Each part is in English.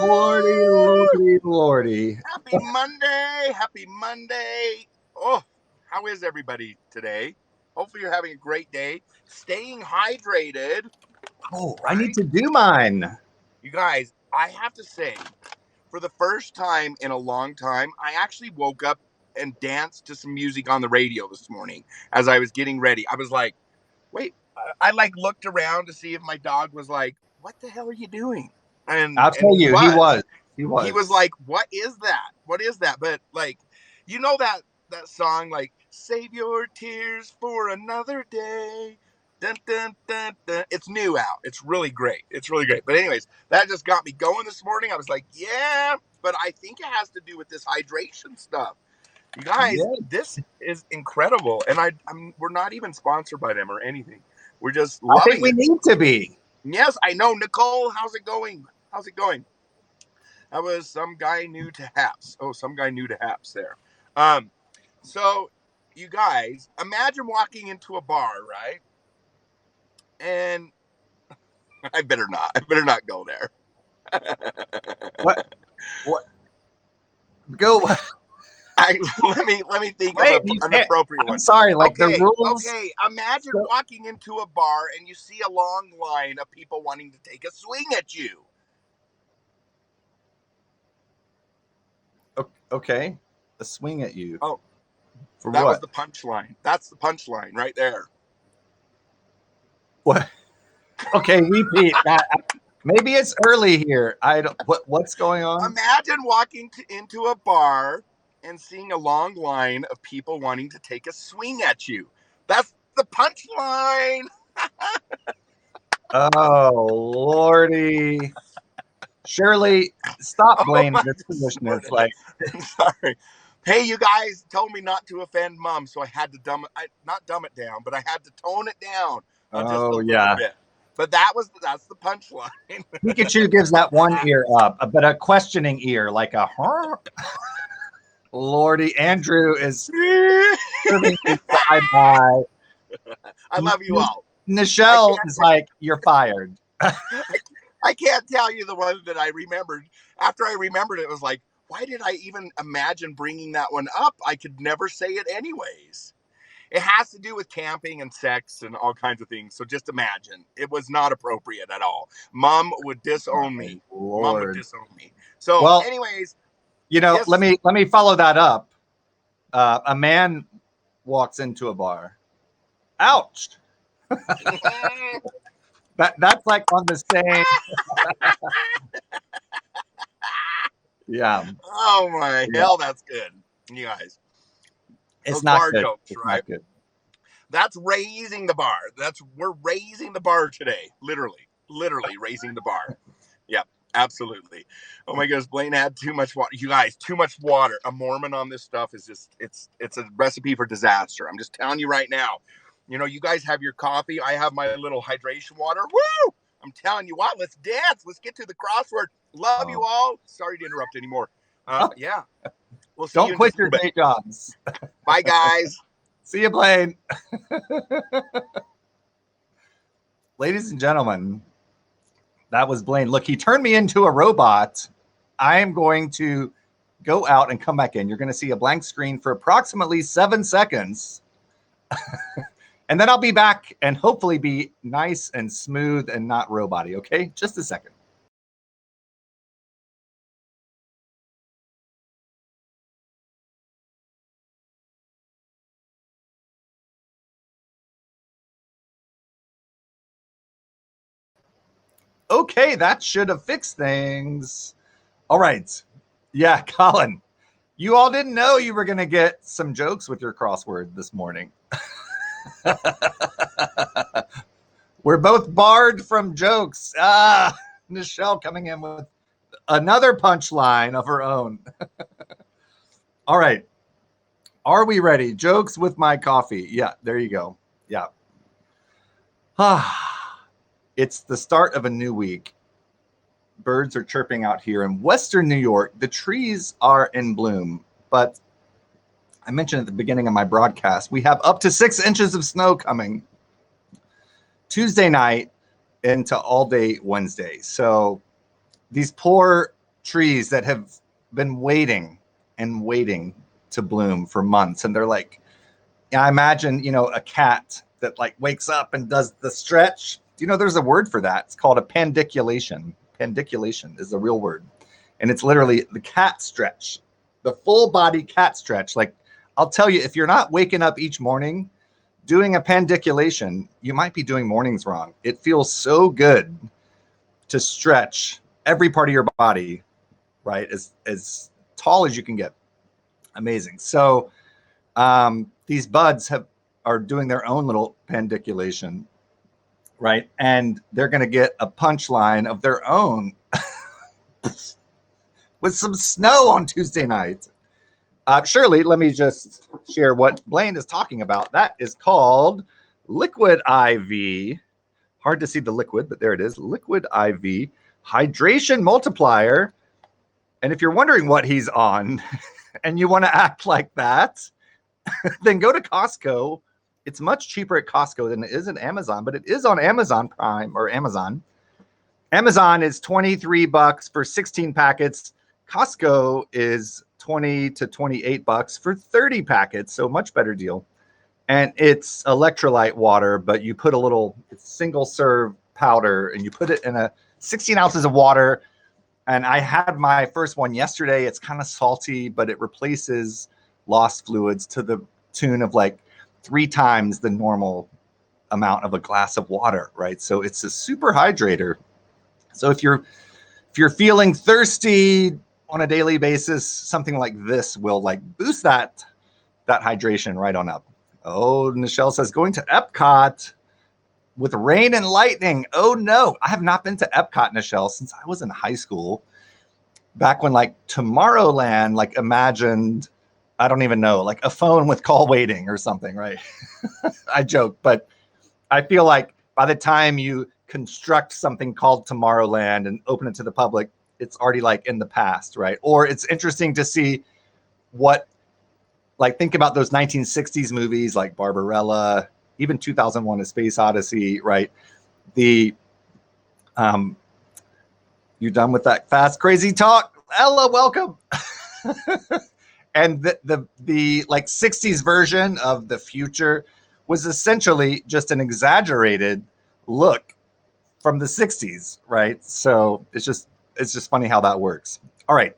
Lordy, lordy, lordy. Happy Monday. Happy Monday. Oh, how is everybody today? Hopefully you're having a great day. Staying hydrated. Oh, I need to do mine. You guys, I have to say, for the first time in a long time, I actually woke up and danced to some music on the radio this morning as I was getting ready. I was like, wait, I like looked around to see if my dog was like, what the hell are you doing? And I'll tell you, he was. He was like, what is that? What is that? But like, you know that song, like, save your tears for another day. Dun, dun, dun, dun. It's new out. It's really great. It's really great. But anyways, that just got me going this morning. I was like, yeah, but I think it has to do with this hydration stuff. You guys, This is incredible. And we're not even sponsored by them or anything. We're just loving I think we need to be. Yes, I know. Nicole, how's it going? How's it going? That was some guy new to Haps. Oh, some guy new to Haps there. So you guys, imagine walking into a bar, right? And I better not go there. What? Go. Let me think of an appropriate one. I'm sorry, the rules. Okay, imagine walking into a bar and you see a long line of people wanting to take a swing at you. Okay, a swing at you. Oh, for that what? was the punchline. That's the punchline right there. What? Okay, repeat that. Maybe it's early here. I don't. What's going on? Imagine walking into a bar and seeing a long line of people wanting to take a swing at you. That's the punchline. Oh, Lordy. Shirley, stop blaming this foolishness. I'm sorry. Hey, you guys told me not to offend Mom, so I had to not dumb it down, but I had to tone it down just a little bit. But that's the punchline. Pikachu gives that one ear up, but a questioning ear, like a huh? Lordy, Andrew is serving his side eye. I love you all. Nichelle is like, you're fired. I can't tell you the one that I remembered. After I remembered it, it was like, why did I even imagine bringing that one up? I could never say it anyways. It has to do with camping and sex and all kinds of things. So just imagine. It was not appropriate at all. Mom would disown me. Lord. Mom would disown me. So anyways. Yes. let me follow that up. A man walks into a bar. Ouch. That's like on the same. Yeah. Oh my hell, that's good, you guys. It's not bar good. Jokes, it's right? Not good. That's raising the bar. We're raising the bar today. Literally raising the bar. Yeah, absolutely. Oh my goodness, Blaine had too much water. You guys, too much water. A Mormon on this stuff is just it's a recipe for disaster. I'm just telling you right now. You know, you guys have your coffee. I have my little hydration water. Woo! I'm telling you what, let's dance. Let's get to the crossword. Love you all. Sorry to interrupt anymore. Yeah. We'll see. Don't quit your day jobs. Bye, guys. See you, Blaine. Ladies and gentlemen, that was Blaine. Look, he turned me into a robot. I am going to go out and come back in. You're going to see a blank screen for approximately 7 seconds. And then I'll be back and hopefully be nice and smooth and not robot-y, okay? Just a second. Okay, that should have fixed things. All right. Yeah, Colin, you all didn't know you were going to get some jokes with your crossword this morning. We're both barred from jokes. Nichelle coming in with another punchline of her own. All right. Are we ready? Jokes with my coffee. Yeah, there you go. Yeah. It's the start of a new week. Birds are chirping out here in Western New York. The trees are in bloom, but I mentioned at the beginning of my broadcast, we have up to 6 inches of snow coming Tuesday night into all day Wednesday. So these poor trees that have been waiting and waiting to bloom for months. And they're like, I imagine, a cat that like wakes up and does the stretch. There's a word for that. It's called a pandiculation. Pandiculation is the real word. And it's literally the cat stretch, the full body cat stretch. Like, I'll tell you, if you're not waking up each morning doing a pandiculation, you might be doing mornings wrong. It feels so good to stretch every part of your body, right? As tall as you can get. Amazing. So these buds are doing their own little pandiculation, right? And they're going to get a punchline of their own with some snow on Tuesday night. Shirley, let me just share what Blaine is talking about. That is called Liquid IV. Hard to see the liquid, but there it is. Liquid IV Hydration Multiplier. And if you're wondering what he's on and you want to act like that, then go to Costco. It's much cheaper at Costco than it is at Amazon, but it is on Amazon Prime or Amazon. Amazon is $23 for 16 packets. Costco is $20 to $28 for 30 packets, so much better deal. And it's electrolyte water, but you put a little single serve powder and you put it in 16 ounces of water. And I had my first one yesterday. It's kind of salty, but it replaces lost fluids to the tune of like 3 times the normal amount of a glass of water, right? So it's a super hydrator. So if you're feeling thirsty on a daily basis, something like this will like boost that hydration right on up. Oh, Nichelle says going to Epcot with rain and lightning. Oh no, I have not been to Epcot, Nichelle, since I was in high school. Back when like Tomorrowland like imagined, I don't even know, like a phone with call waiting or something, right? I joke, but I feel like by the time you construct something called Tomorrowland and open it to the public, it's already like in the past, right? Or it's interesting to see what, like, think about those 1960s movies like Barbarella, even 2001: A Space Odyssey, right? You done with that fast, crazy talk? Ella, welcome. And the like 60s version of the future was essentially just an exaggerated look from the 60s, right? So it's just funny how that works. All right.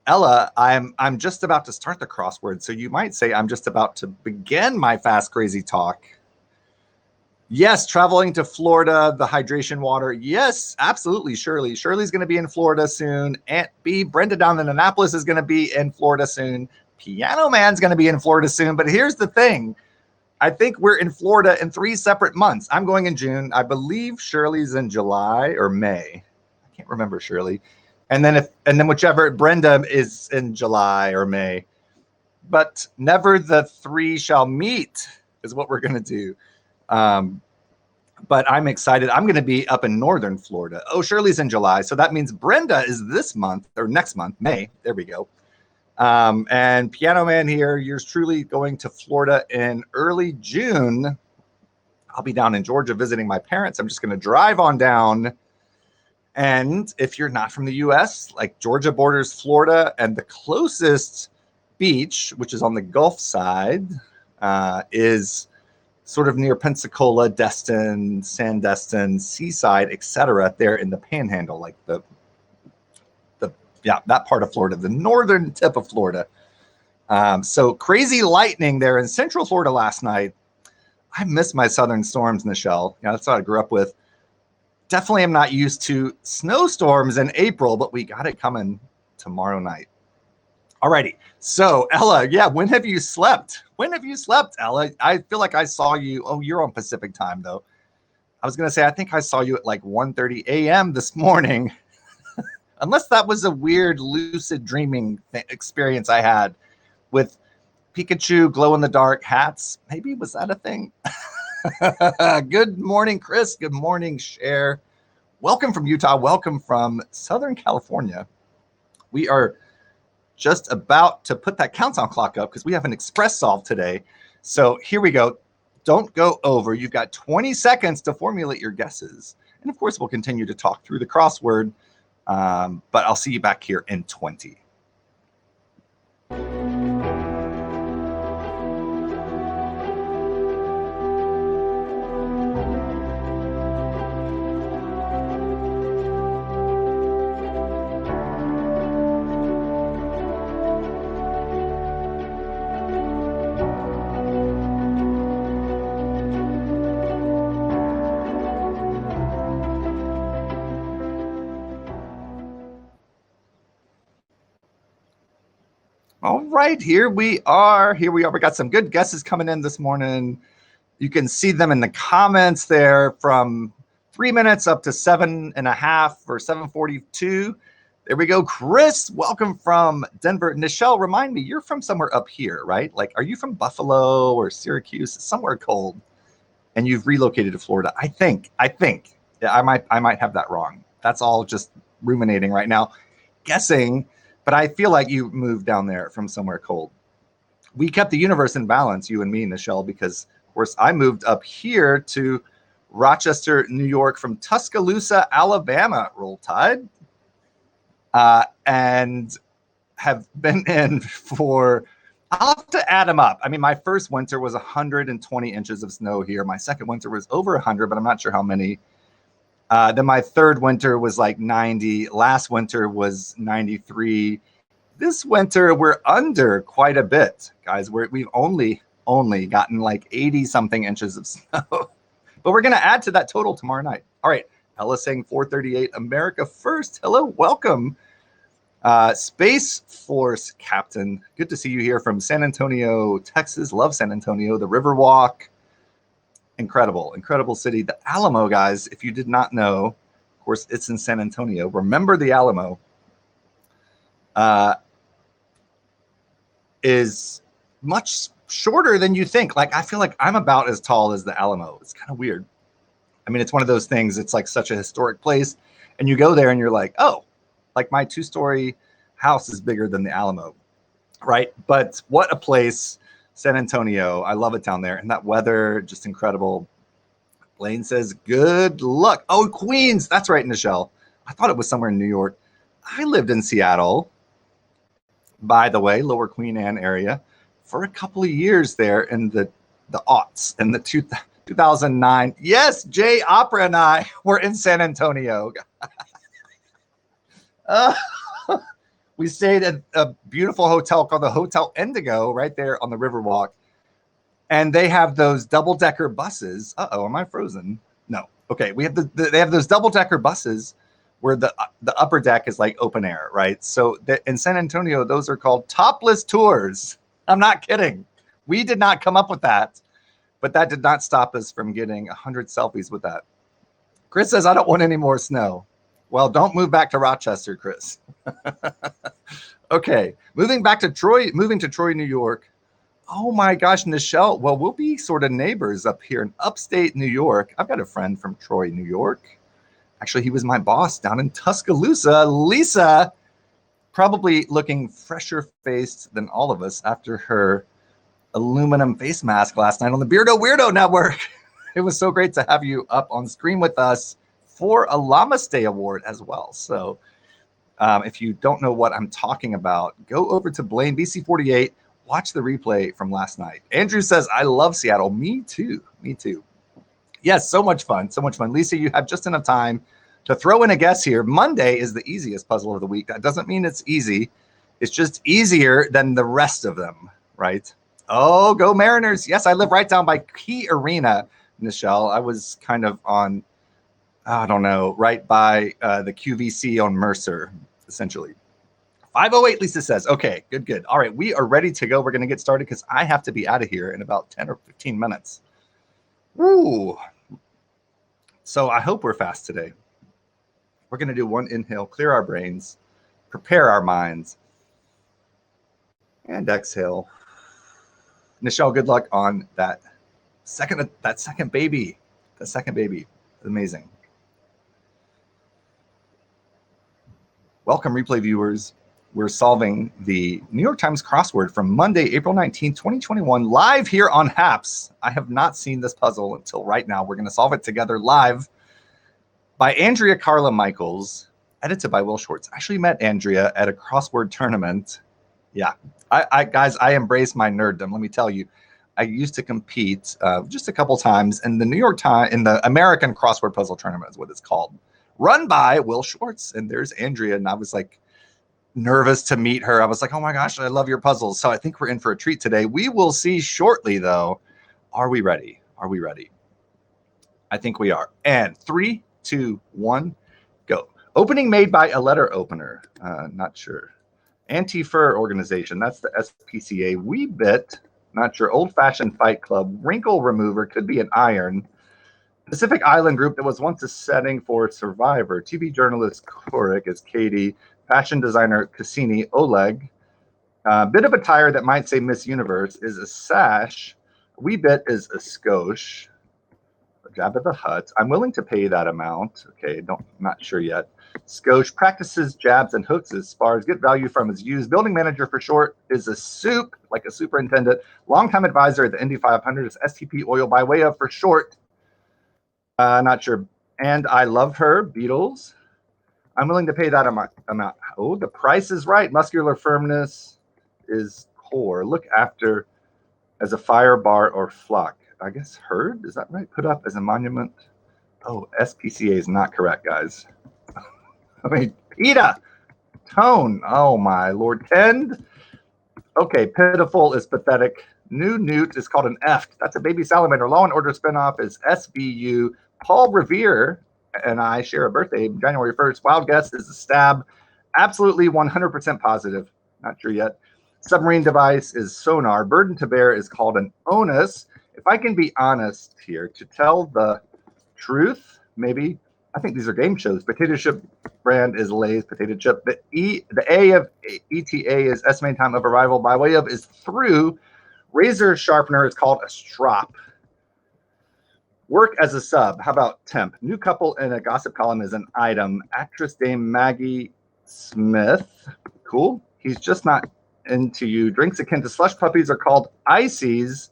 Ella, I'm just about to start the crossword, so you might say I'm just about to begin my fast, crazy talk. Yes, traveling to Florida, the hydration water. Yes, absolutely, Shirley. Shirley's going to be in Florida soon. Aunt B, Brenda down in Annapolis is going to be in Florida soon. Piano Man's going to be in Florida soon. But here's the thing. I think we're in Florida in 3 separate months. I'm going in June. I believe Shirley's in July or May. I can't remember, Shirley. And then whichever, Brenda is in July or May. But never the 3 shall meet is what we're going to do. But I'm excited. I'm going to be up in northern Florida. Oh, Shirley's in July. So that means Brenda is this month or next month, May. There we go. And Piano Man here, yours truly, going to Florida in early June. I'll be down in Georgia visiting my parents. I'm just going to drive on down. And if you're not from the U.S., like Georgia borders Florida, and the closest beach, which is on the Gulf side, is sort of near Pensacola, Destin, Sandestin, Seaside, etc. There in the Panhandle, like that part of Florida, the northern tip of Florida. So crazy lightning there in Central Florida last night. I miss my southern storms, Nichelle. That's what I grew up with. Definitely am not used to snowstorms in April, but we got it coming tomorrow night. Alrighty. So Ella, when have you slept? When have you slept, Ella? I feel like I saw you. Oh, you're on Pacific time though. I was going to say, I think I saw you at like 1:30 a.m. this morning. Unless that was a weird lucid dreaming experience I had with Pikachu glow-in-the-dark hats. Maybe was that a thing? Good morning, Chris. Good morning, Cher. Welcome from Utah. Welcome from Southern California. We are just about to put that countdown clock up because we have an express solve today. So here we go. Don't go over. You've got 20 seconds to formulate your guesses. And of course, we'll continue to talk through the crossword But I'll see you back here in 20. All right, here we are. Here we are. We got some good guesses coming in this morning. You can see them in the comments there from 3 minutes up to 7.5 or 7:42. There we go. Chris, welcome from Denver. Nichelle, remind me, you're from somewhere up here, right? Like, are you from Buffalo or Syracuse? Somewhere cold. And you've relocated to Florida. I think. Yeah, I might have that wrong. That's all just ruminating right now. Guessing. But I feel like you moved down there from somewhere cold. We kept the universe in balance, you and me, Nichelle, because, of course, I moved up here to Rochester, New York from Tuscaloosa, Alabama. Roll Tide. And have been in for, I'll have to add them up. I mean, my first winter was 120 inches of snow here. My second winter was over 100, but I'm not sure how many. Then my third winter was like 90. Last winter was 93. This winter, we're under quite a bit, guys. We've only gotten like 80 something inches of snow. But we're going to add to that total tomorrow night. All right. Ella saying 438 America First. Hello. Welcome. Space Force Captain. Good to see you here from San Antonio, Texas. Love San Antonio. The Riverwalk. Incredible city. The Alamo, guys, if you did not know, of course, it's in San Antonio. Remember the Alamo is much shorter than you think. Like, I feel like I'm about as tall as the Alamo. It's kind of weird. I mean, it's one of those things. It's like such a historic place. And you go there and you're like, oh, like my 2-story house is bigger than the Alamo, right? But what a place. San Antonio. I love it down there. And that weather, just incredible. Blaine says, good luck. Oh, Queens. That's right, Nichelle. I thought it was somewhere in New York. I lived in Seattle, by the way, Lower Queen Anne area, for a couple of years there in the aughts, in the 2009. Yes, Jay Opera and I were in San Antonio. We stayed at a beautiful hotel called the Hotel Indigo right there on the Riverwalk. And they have those double-decker buses. Uh-oh, am I frozen? No. Okay, we have they have those double-decker buses where the upper deck is like open air, right? So in San Antonio, those are called topless tours. I'm not kidding. We did not come up with that, but that did not stop us from getting 100 selfies with that. Chris says, I don't want any more snow. Well, don't move back to Rochester, Chris. Okay, moving to Troy, New York. Oh my gosh, Nichelle. Well, we'll be sort of neighbors up here in upstate New York. I've got a friend from Troy, New York. Actually, he was my boss down in Tuscaloosa. Lisa, probably looking fresher faced than all of us after her aluminum face mask last night on the Beardo Weirdo Network. It was so great to have you up on screen with us for a Llama Day Award as well. So if you don't know what I'm talking about, go over to Blaine BC48, watch the replay from last night. Andrew says, I love Seattle. Me too. Yes, so much fun. Lisa, you have just enough time to throw in a guess here. Monday is the easiest puzzle of the week. That doesn't mean it's easy. It's just easier than the rest of them, right? Oh, go Mariners. Yes, I live right down by Key Arena, Nichelle. I was kind of on, I don't know, right by the QVC on Mercer, essentially. 508, Lisa says. Okay, good. All right, we are ready to go. We're going to get started because I have to be out of here in about 10 or 15 minutes. Woo. So I hope we're fast today. We're going to do one inhale, clear our brains, prepare our minds, and exhale. Nichelle, good luck on that second baby. The second baby. Amazing. Welcome, replay viewers. We're solving the New York Times crossword from Monday, April 19th, 2021, live here on HAPS. I have not seen this puzzle until right now. We're going to solve it together live by Andrea Carla Michaels. edited by Will Schwartz. I actually met Andrea at a crossword tournament. Yeah, I guys, I embrace my nerddom. Let me tell you, I used to compete just a couple times in the New York Times, in the American Crossword Puzzle Tournament is what it's called, run by Will Schwartz. And there's Andrea, and I was like nervous to meet her. I was like, oh my gosh, I love your puzzles. So I think we're in for a treat today. We will see shortly, though. Are we ready? Are we ready? I think we are. And 3, 2, 1, go. Opening made by a letter opener. Not sure. Anti-Fur Organization. That's the SPCA. Weebit. Not sure. Old-Fashioned Fight Club. Wrinkle Remover. Could be an iron. Pacific Island Group that was once a setting for Survivor. TV journalist Korik is Katie. Fashion designer Cassini. Oleg. Bit of attire that might say Miss Universe is a sash. Weebit is a skosh. Jabba the Hutt. I'm willing to pay that amount. Okay, not sure yet. Skosh practices jabs and hooks as spars. Get value from his use. Building manager for short is a soup, like a superintendent. Longtime advisor at the Indy 500 is STP Oil by way of for short. Not sure. And I love her. Beatles. I'm willing to pay that amount. Oh, the price is right. Muscular firmness is core. Look after as a fire bar or flock. I guess herd, is that right? Put up as a monument. Oh, SPCA is not correct, guys. I mean, PETA, tone. Oh my Lord, tend. Okay, pitiful is pathetic. New newt is called an eft. That's a baby salamander. Law and Order spinoff is SVU. Paul Revere and I share a birthday, January 1st. Wild guess is a stab. Absolutely 100% positive. Not sure yet. Submarine device is sonar. Burden to bear is called an onus. If I can be honest here, to tell the truth, maybe, I think these are game shows. Potato chip brand is Lay's potato chip. The A of ETA is estimated time of arrival. By way of is through. Razor sharpener is called a strop. Work as a sub. How about temp? New couple in a gossip column is an item. Actress Dame Maggie Smith. Cool. He's just not into you. Drinks akin to slush puppies are called ices.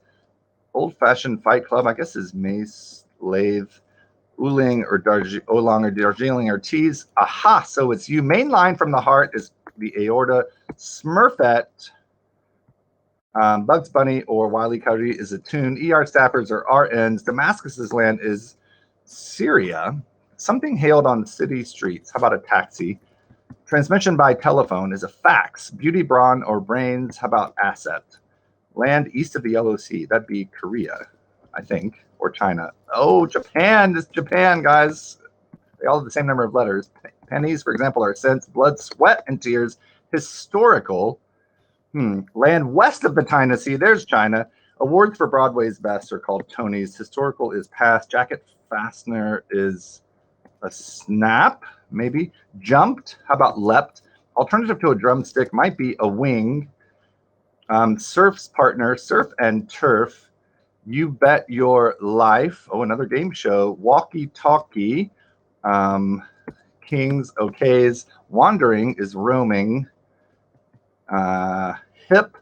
Old-fashioned fight club, I guess, is mace, lathe, oolong or Darjeeling or teas. Aha, so it's you. Main line from the heart is the aorta. Smurfette, Bugs Bunny or Wile E. Coyote is a tune. ER staffers are RNs. Damascus's land is Syria. Something hailed on city streets. How about a taxi? Transmission by telephone is a fax. Beauty brawn or brains. How about asset? Land east of the Yellow Sea. That'd be Korea, I think, or China. Oh, Japan. It's Japan, guys. They all have the same number of letters. Pennies, for example, are cents. Blood, sweat, and tears. Historical. Land west of the China Sea. There's China. Awards for Broadway's best are called Tonys. Historical is past. Jacket fastener is a snap, maybe. Jumped. How about leapt? Alternative to a drumstick might be a wing. Surf's partner, surf and turf. You bet your life. Oh, another game show. Walkie-talkie. Kings, okays. Wandering is roaming. Hip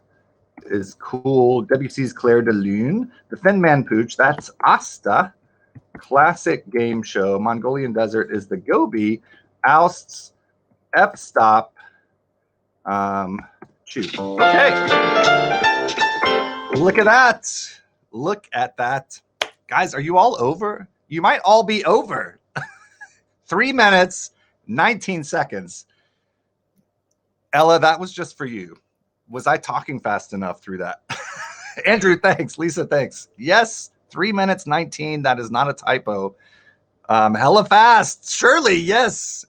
is cool. WC's Claire de Lune. The Thin Man Pooch, that's Asta. Classic game show. Mongolian Desert is the Gobi. Ousts, F-stop. Choose. Okay. Look at that. Look at that. Guys, are you all over? You might all be over. 3 minutes, 19 seconds. Ella, that was just for you. Was I talking fast enough through that? Andrew, thanks. Lisa, thanks. Yes, 3 minutes, 19. That is not a typo. Hella fast. Shirley, yes.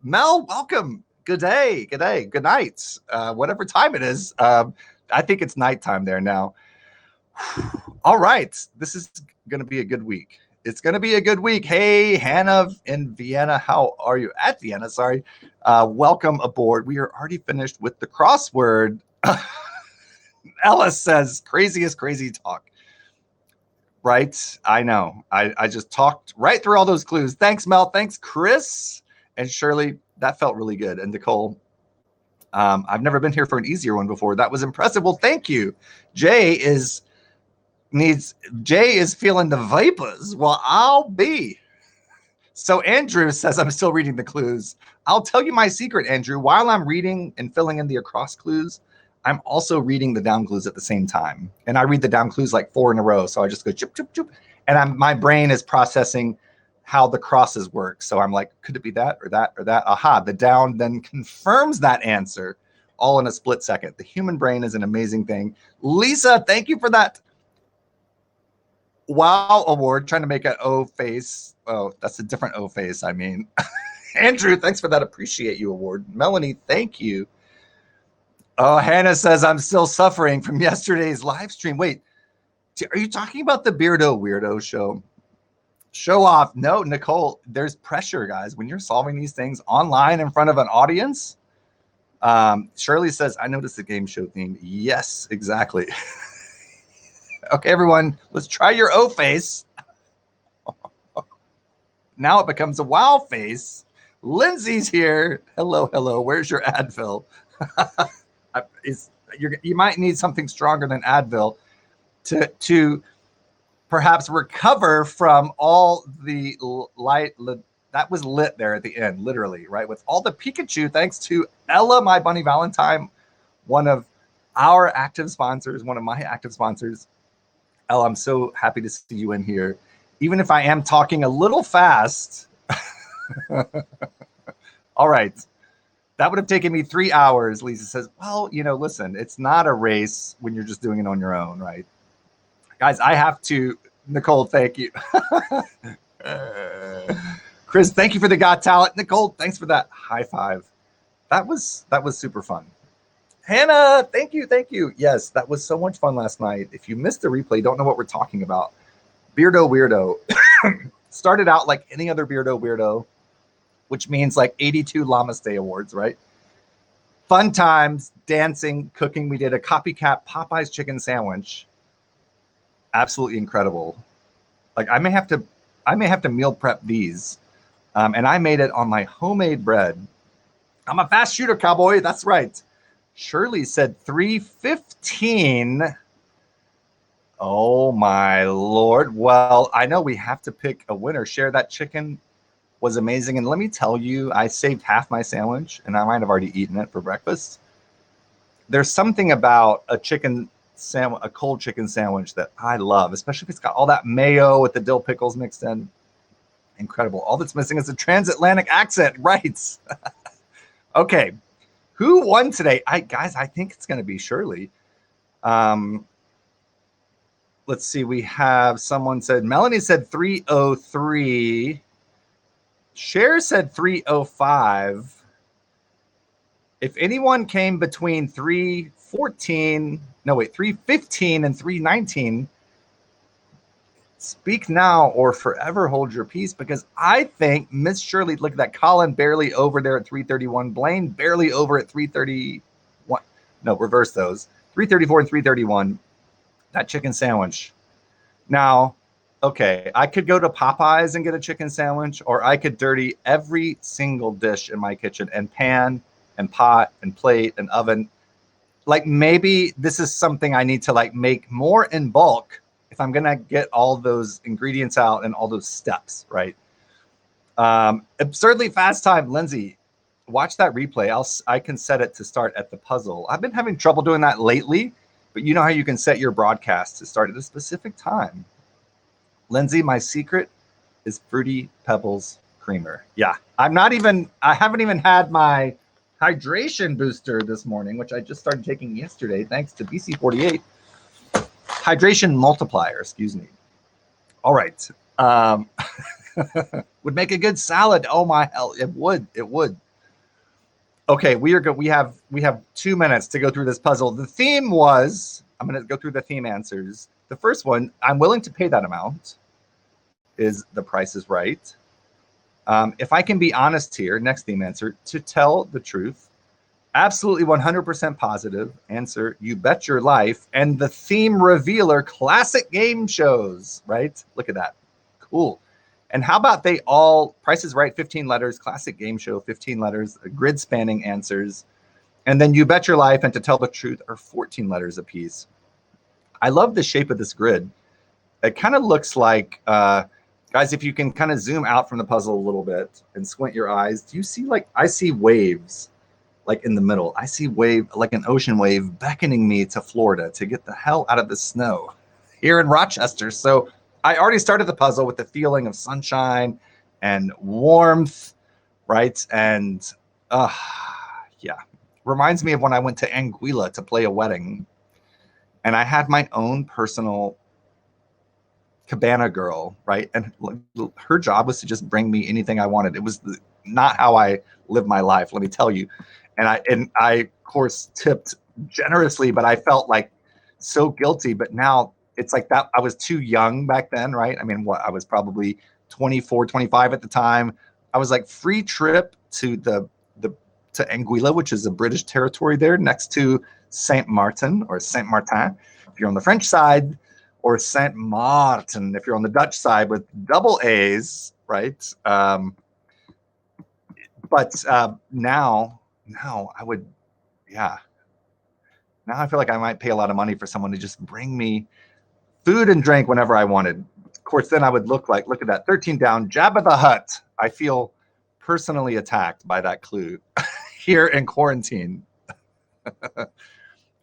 Mel, welcome. Good day. Good day. Good night. Whatever time it is. I think it's nighttime there now. All right. This is going to be a good week. It's going to be a good week. Hey, Hannah in Vienna. How are you? At Vienna, sorry. Welcome aboard. We are already finished with the crossword. Ellis says, craziest crazy talk. Right? I know. I just talked right through all those clues. Thanks, Mel. Thanks, Chris. And Shirley, that felt really good. And Nicole, I've never been here for an easier one before. That was impressive. Well, thank you. Jay is feeling the vapors. Well, I'll be. So Andrew says, I'm still reading the clues. I'll tell you my secret, Andrew. While I'm reading and filling in the across clues, I'm also reading the down clues at the same time. And I read the down clues like 4 in a row. So I just go chip, chip, chip. And my brain is processing how the crosses work. So I'm like, could it be that or that or that? Aha, the down then confirms that answer all in a split second. The human brain is an amazing thing. Lisa, thank you for that wow award. Trying to make an O face. Oh, that's a different O face. I mean, Andrew, thanks for that appreciate you award. Melanie, thank you. Oh, Hannah says I'm still suffering from yesterday's live stream. Wait, are you talking about the Beardo Weirdo show? Show off. No, Nicole, there's pressure, guys. When you're solving these things online in front of an audience. Shirley says, I noticed the game show theme. Yes, exactly. Okay, everyone, let's try your O face. Now it becomes a wow face. Lindsay's here. Hello, hello. Where's your Advil? You might need something stronger than Advil to perhaps recover from all the light that was lit there at the end, literally, right? With all the Pikachu, thanks to Ella, my bunny Valentine, one of our active sponsors, one of my active sponsors. Ella, I'm so happy to see you in here. Even if I am talking a little fast. All right. That would have taken me 3 hours, Lisa says. Well, listen, it's not a race when you're just doing it on your own, right? Guys, I have to. Nicole, thank you. Chris, thank you for the Got Talent. Nicole, thanks for that high five. That was super fun. Hannah, thank you. Yes, that was so much fun last night. If you missed the replay, don't know what we're talking about. Beardo Weirdo started out like any other Beardo Weirdo, which means like 82 Namaste Awards, right? Fun times, dancing, cooking. We did a copycat Popeye's chicken sandwich. Absolutely incredible. Like I may have to meal prep these. And I made it on my homemade bread. I'm a fast shooter, cowboy. That's right. Shirley said 3:15. Oh my Lord. Well, I know we have to pick a winner. Share that chicken was amazing. And let me tell you, I saved half my sandwich and I might have already eaten it for breakfast. There's something about a cold chicken sandwich that I love, especially if it's got all that mayo with the dill pickles mixed in. Incredible. All that's missing is a transatlantic accent. Right. Okay. Who won today? Guys, I think it's going to be Shirley. Let's see. We have someone said, Melanie said 3:03. Cher said 3:05. If anyone came between 3:15 and 3:19, speak now or forever hold your peace, because I think Miss Shirley, look at that, Colin barely over there at 3:31, Blaine barely over at 3:31. No, reverse those. 3:34 and 3:31. That chicken sandwich. Now, okay, I could go to Popeyes and get a chicken sandwich, or I could dirty every single dish in my kitchen and pan and pot and plate and oven. Like maybe this is something I need to like make more in bulk if I'm going to get all those ingredients out and all those steps, right? Absurdly fast time. Lindsay, watch that replay. I can set it to start at the puzzle. I've been having trouble doing that lately, but you know how you can set your broadcast to start at a specific time. Lindsay, my secret is Fruity Pebbles creamer. Yeah, I haven't even had my hydration booster this morning, which I just started taking yesterday, thanks to BC48. Hydration multiplier, excuse me. All right. Would make a good salad. Oh my hell, it would. Okay, we are good. We have 2 minutes to go through this puzzle. The theme was, I'm going to go through the theme answers. The first one, I'm willing to pay that amount, is The Price is Right. If I can be honest here, next theme answer, to tell the truth. Absolutely 100% positive. Answer, You Bet Your Life. And the theme revealer, classic game shows, right? Look at that. Cool. And how about they all, Price is Right, 15 letters, classic game show, 15 letters, grid spanning answers. And then You Bet Your Life and To Tell the Truth are 14 letters apiece. I love the shape of this grid. It kind of looks like Guys, if you can kind of zoom out from the puzzle a little bit and squint your eyes, do you see, like, I see waves, like in the middle. I see wave, like an ocean wave, beckoning me to Florida to get the hell out of the snow here in Rochester. So I already started the puzzle with the feeling of sunshine and warmth, right? And yeah, reminds me of when I went to Anguilla to play a wedding, and I had my own personal cabana girl, right? And her job was to just bring me anything I wanted. It was not how I live my life, let me tell you. And I of course tipped generously, but I felt like so guilty. But now it's like that. I was too young back then, right? I mean, I was probably 24, 25 at the time. I was like, free trip to the to Anguilla, which is a British territory there next to Saint Martin or Saint Martin, if you're on the French side, or Saint Martin if you're on the Dutch side, with double A's, right? But now I would, yeah. Now I feel like I might pay a lot of money for someone to just bring me food and drink whenever I wanted. Of course, then I would look at that, 13 down, Jabba the Hutt. I feel personally attacked by that clue here in quarantine.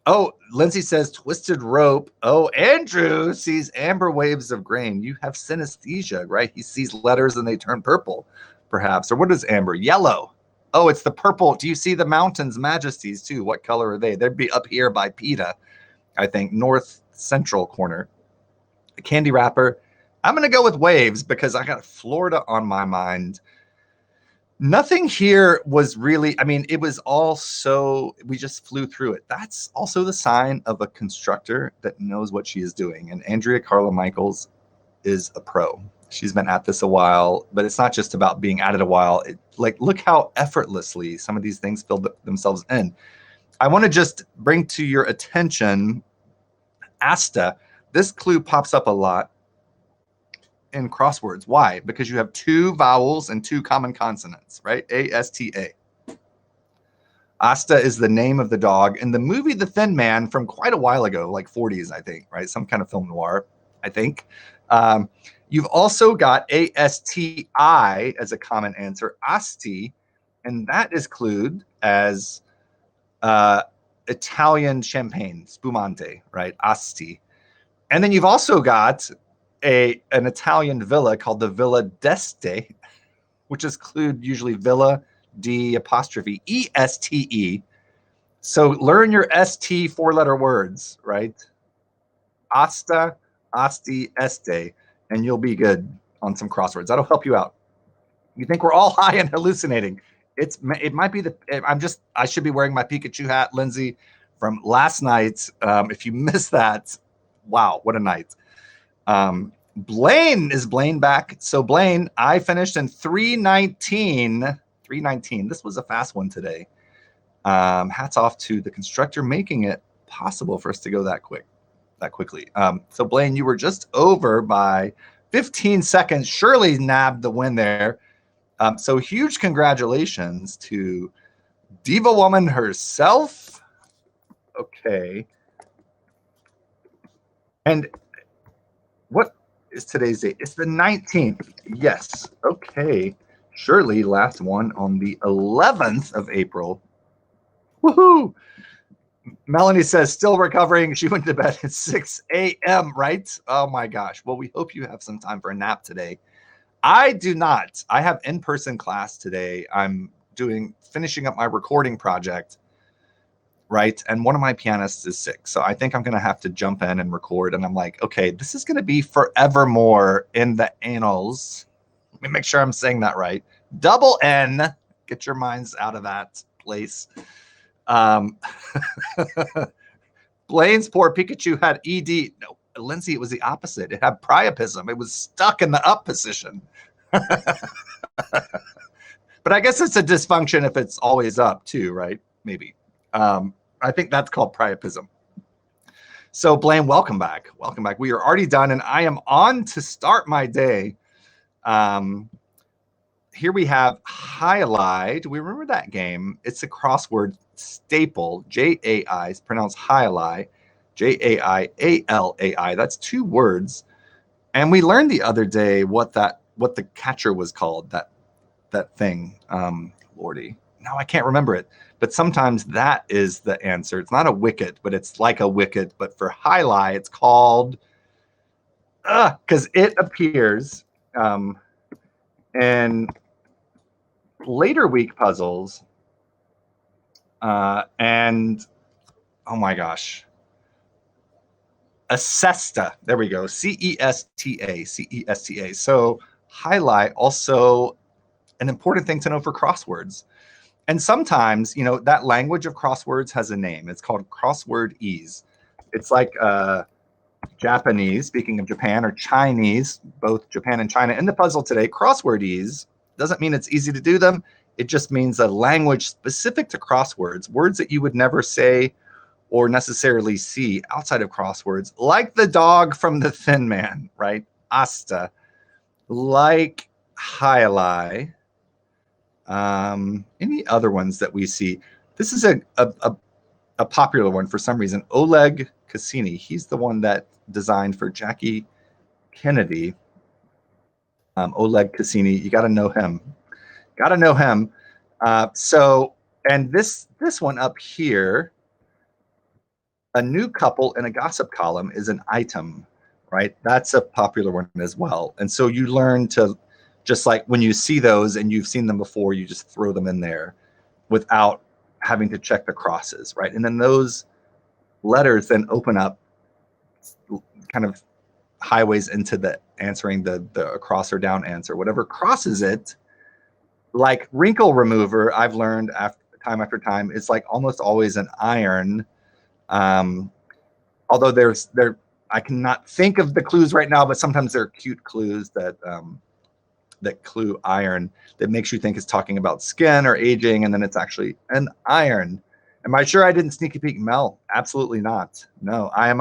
Oh, Lindsay says twisted rope. Oh, Andrew sees amber waves of grain. You have synesthesia, right? He sees letters and they turn purple, perhaps. Or what is amber? Yellow. Oh, it's the purple. Do you see the mountains, majesties, too? What color are they? They'd be up here by PETA, I think, north central corner. The candy wrapper. I'm going to go with waves because I got Florida on my mind. Nothing here was really, I mean, it was all so, we just flew through it. That's also the sign of a constructor that knows what she is doing. And Andrea Carla Michaels is a pro. She's been at this a while, but it's not just about being at it a while. Look how effortlessly some of these things filled themselves in. I want to just bring to your attention Asta. This clue pops up a lot in crosswords. Why? Because you have two vowels and two common consonants, right? A-S-T-A. Asta is the name of the dog in the movie The Thin Man from quite a while ago, like 40s, I think, right? Some kind of film noir, I think. You've also got A-S-T-I as a common answer, Asti, and that is clued as Italian champagne, spumante, right? Asti. And then you've also got an Italian villa called the Villa d'Este, which is clued usually Villa D apostrophe E-S-T-E. So learn your ST 4-letter words, right? Asta, Asti, Este, and you'll be good on some crosswords. That'll help you out. You think we're all high and hallucinating. It might be I should be wearing my Pikachu hat, Lindsay, from last night. If you missed that, wow, what a night. Blaine back. So Blaine, I finished in 319. This was a fast one today. Hats off to the constructor making it possible for us to go that quickly. So Blaine, you were just over by 15 seconds. Shirley nabbed the win there. So huge congratulations to Diva Woman herself. Okay. And what is today's date? It's the 19th. Yes. Okay. Shirley last one on the 11th of April. Woohoo! Melanie says, still recovering. She went to bed at 6 a.m., right? Oh my gosh. Well, we hope you have some time for a nap today. I do not. I have in-person class today. I'm finishing up my recording project, right? And one of my pianists is sick. So I think I'm going to have to jump in and record. And I'm like, okay, this is going to be forevermore in the annals. Let me make sure I'm saying that right. Double N. Get your minds out of that place. Blaine's poor Pikachu had ED. No, Lindsay, it was the opposite. It had priapism. It was stuck in the up position. But I guess it's a dysfunction if it's always up too, right? Maybe. I think that's called priapism. So Blaine, welcome back. Welcome back. We are already done, and I am on to start my day. Here we have Highlight. Do we remember that game? It's a crossword staple. J-A-I is pronounced Highlight. J-A-I-A-L-A-I. That's two words. And we learned the other day what that what the catcher was called, that thing. Lordy, now I can't remember it. But sometimes that is the answer. It's not a wicket, but it's like a wicket. But for highlight, it's called, because it appears in later week puzzles. And oh my gosh, a cesta. There we go. C-E-S-T-A. C-E-S-T-A. So highlight, also an important thing to know for crosswords. And sometimes, that language of crosswords has a name. It's called crossword ease. It's like Japanese, speaking of Japan, or Chinese, both Japan and China in the puzzle today. Crossword ease doesn't mean it's easy to do them. It just means a language specific to crosswords, words that you would never say or necessarily see outside of crosswords, like the dog from The Thin Man, right? Asta, like highlight. Any other ones that we see? This is a popular one for some reason. Oleg Cassini. He's the one that designed for Jackie Kennedy. Oleg Cassini. You got to know him. Got to know him. So, and this one up here, a new couple in a gossip column is an item, right? That's a popular one as well. And so you learn to, just like when you see those and you've seen them before, you just throw them in there without having to check the crosses, right? And then those letters then open up kind of highways into the answering the across or down answer. Whatever crosses it, like wrinkle remover, I've learned time after time, it's like almost always an iron. Although I cannot think of the clues right now, but sometimes there are cute clues that clue iron that makes you think it's talking about skin or aging, and then it's actually an iron. Am I sure I didn't sneaky peek Mel? Absolutely not. No, I am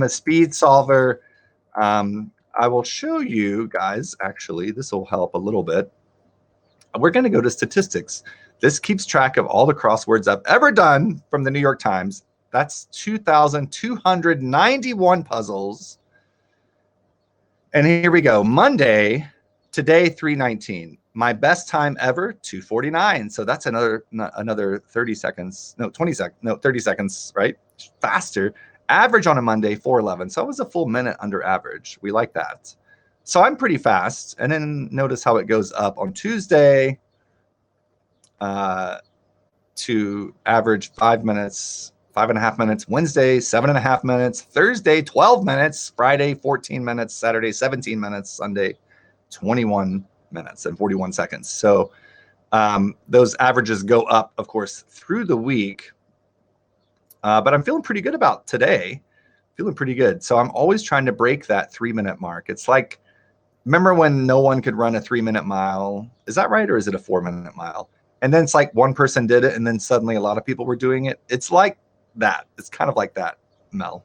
a speed solver. I will show you guys, actually, this will help a little bit. We're going to go to statistics. This keeps track of all the crosswords I've ever done from the New York Times. That's 2,291 puzzles. And here we go. Monday, today, 319. My best time ever, 249. So that's another 30 seconds. No, 20 seconds. No, 30 seconds, right? Faster. Average on a Monday, 411. So it was a full minute under average. We like that. So I'm pretty fast. And then notice how it goes up on Tuesday to average 5 minutes, 5.5 minutes. Wednesday, 7.5 minutes. Thursday, 12 minutes. Friday, 14 minutes. Saturday, 17 minutes. Sunday, 21 minutes and 41 seconds. So those averages go up, of course, through the week. But I'm feeling pretty good about today. Feeling pretty good. So I'm always trying to break that 3-minute mark. It's like, remember when no one could run a 3-minute mile? Is that right? Or is it a 4-minute mile? And then it's like one person did it, and then suddenly a lot of people were doing it. It's like that. It's kind of like that, Mel.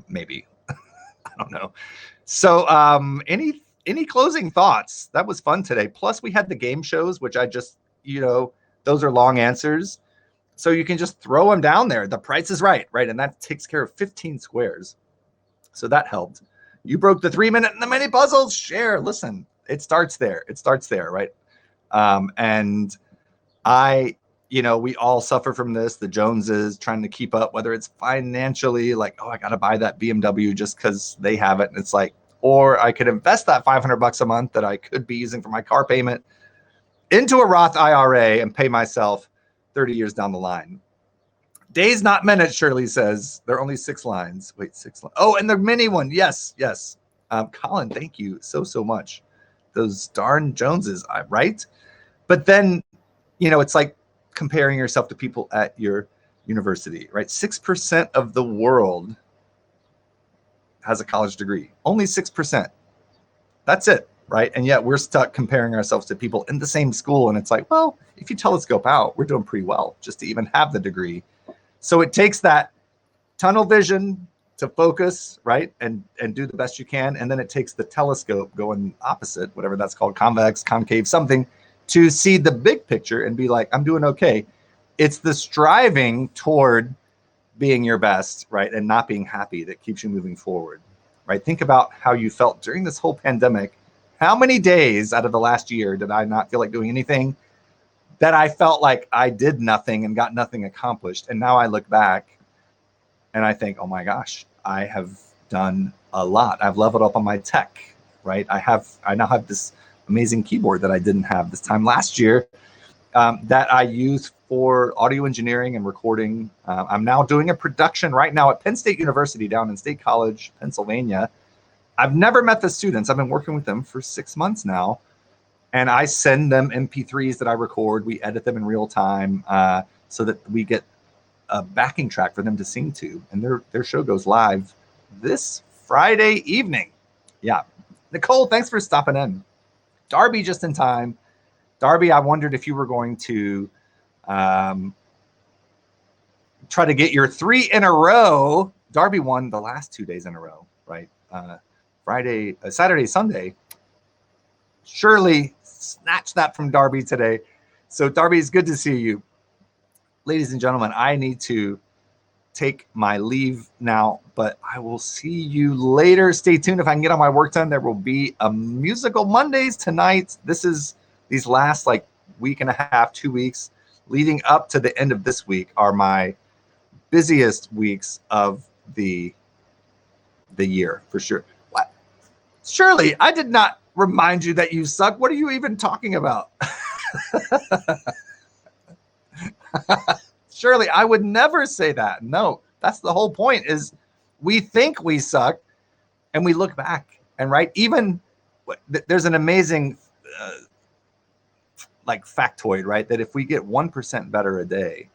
Maybe. I don't know. So any closing thoughts? That was fun today. Plus we had the game shows, which I just, those are long answers. So you can just throw them down there. The Price is Right, right? And that takes care of 15 squares. So that helped. You broke the 3-minute and the mini puzzles. Share. Listen, it starts there. It starts there, right? And we all suffer from this. The Joneses trying to keep up, whether it's financially, like, oh, I got to buy that BMW just because they have it. And it's like, or I could invest that $500 a month that I could be using for my car payment into a Roth IRA and pay myself 30 years down the line. Days, not minutes, Shirley says. There are only 6 lines. Wait, 6 lines. Oh, and the mini one. Yes. Colin, thank you so much. Those darn Joneses, right? But then, it's like comparing yourself to people at your university, right? 6% of the world has a college degree. Only 6%. That's it, right? And yet we're stuck comparing ourselves to people in the same school. And it's like, well, if you telescope out, we're doing pretty well just to even have the degree. So it takes that tunnel vision to focus, right? And do the best you can. And then it takes the telescope going opposite, whatever that's called, convex, concave, something, to see the big picture and be like, I'm doing okay. It's the striving toward being your best, right? And not being happy that keeps you moving forward, right? Think about how you felt during this whole pandemic. How many days out of the last year did I not feel like doing anything, that I felt like I did nothing and got nothing accomplished? And now I look back and I think, oh my gosh, I have done a lot. I've leveled up on my tech, right? I now have this amazing keyboard that I didn't have this time last year, that I use for audio engineering and recording. I'm now doing a production right now at Penn State University down in State College, Pennsylvania. I've never met the students. I've been working with them for 6 months now. And I send them MP3s that I record. We edit them in real time, so that we get a backing track for them to sing to. And their show goes live this Friday evening. Yeah. Nicole, thanks for stopping in. Darby, just in time. Darby, I wondered if you were going to try to get your 3 in a row. Darby won the last 2 days in a row, right? Friday, Saturday, Sunday. Shirley snatched that from Darby today. So Darby, it's good to see you. Ladies and gentlemen, I need to take my leave now, but I will see you later. Stay tuned. If I can get all my work done, there will be a musical Mondays tonight. This is these last like week and a half, 2 weeks leading up to the end of this week are my busiest weeks of the year for sure. What? Shirley, I did not remind you that you suck. What are you even talking about? Shirley, I would never say that. No, that's the whole point, is we think we suck and we look back and even there's an amazing like factoid, right? That if we get 1% better a day,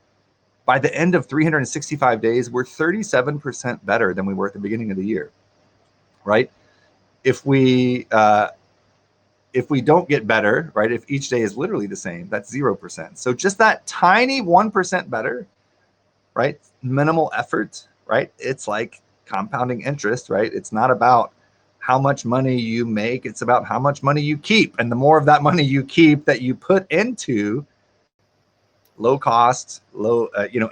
by the end of 365 days, we're 37% better than we were at the beginning of the year, right? If we don't get better, right? If each day is literally the same, that's 0%. So just that tiny 1% better, right? Minimal effort, right? It's like compounding interest, right? It's not about how much money you make. It's about how much money you keep. And the more of that money you keep that you put into low cost,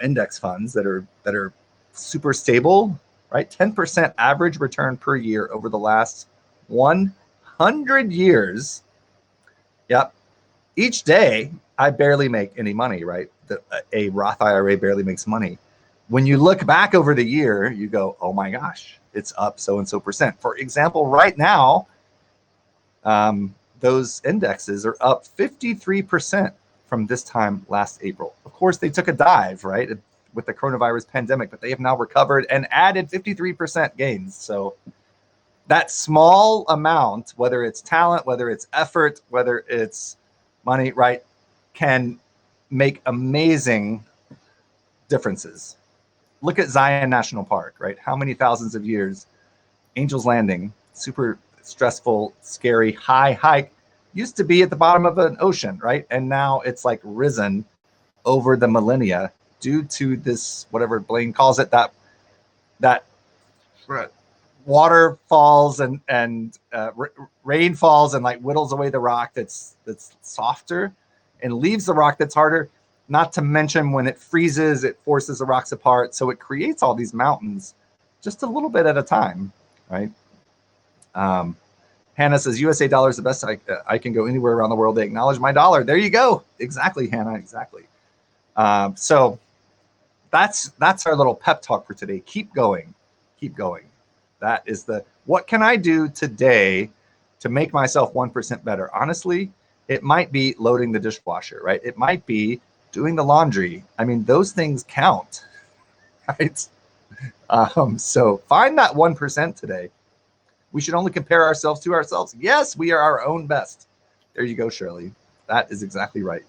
index funds that are super stable, right? 10% average return per year over the last 100 years. Yep. Each day, I barely make any money, right? A Roth IRA barely makes money. When you look back over the year, you go, oh my gosh, it's up so-and-so percent. For example, right now, those indexes are up 53% from this time last April. Of course, they took a dive, right, with the coronavirus pandemic, but they have now recovered and added 53% gains. So that small amount, whether it's talent, whether it's effort, whether it's money, right, can make amazing differences. Look at Zion National Park, right? How many thousands of years? Angel's Landing, super stressful, scary, high hike, used to be at the bottom of an ocean, right? And now it's like risen over the millennia due to this, whatever Blaine calls it, that water falls and rain falls and like whittles away the rock that's softer and leaves the rock that's harder. Not to mention when it freezes, it forces the rocks apart. So it creates all these mountains just a little bit at a time, right? Hannah says, USA dollar is the best. I can go anywhere around the world. They acknowledge my dollar. There you go. Exactly, Hannah, exactly. So that's our little pep talk for today. Keep going. Keep going. That is what can I do today to make myself 1% better? Honestly, it might be loading the dishwasher, right? It might be doing the laundry. I mean, those things count, right? So find that 1% today. We should only compare ourselves to ourselves. Yes, we are our own best. There you go, Shirley. That is exactly right.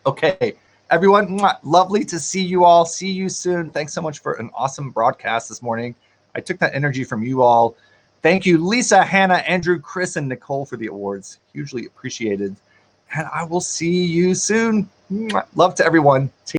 Okay, everyone, lovely to see you all. See you soon. Thanks so much for an awesome broadcast this morning. I took that energy from you all. Thank you, Lisa, Hannah, Andrew, Chris, and Nicole for the awards. Hugely appreciated. And I will see you soon. Love to everyone.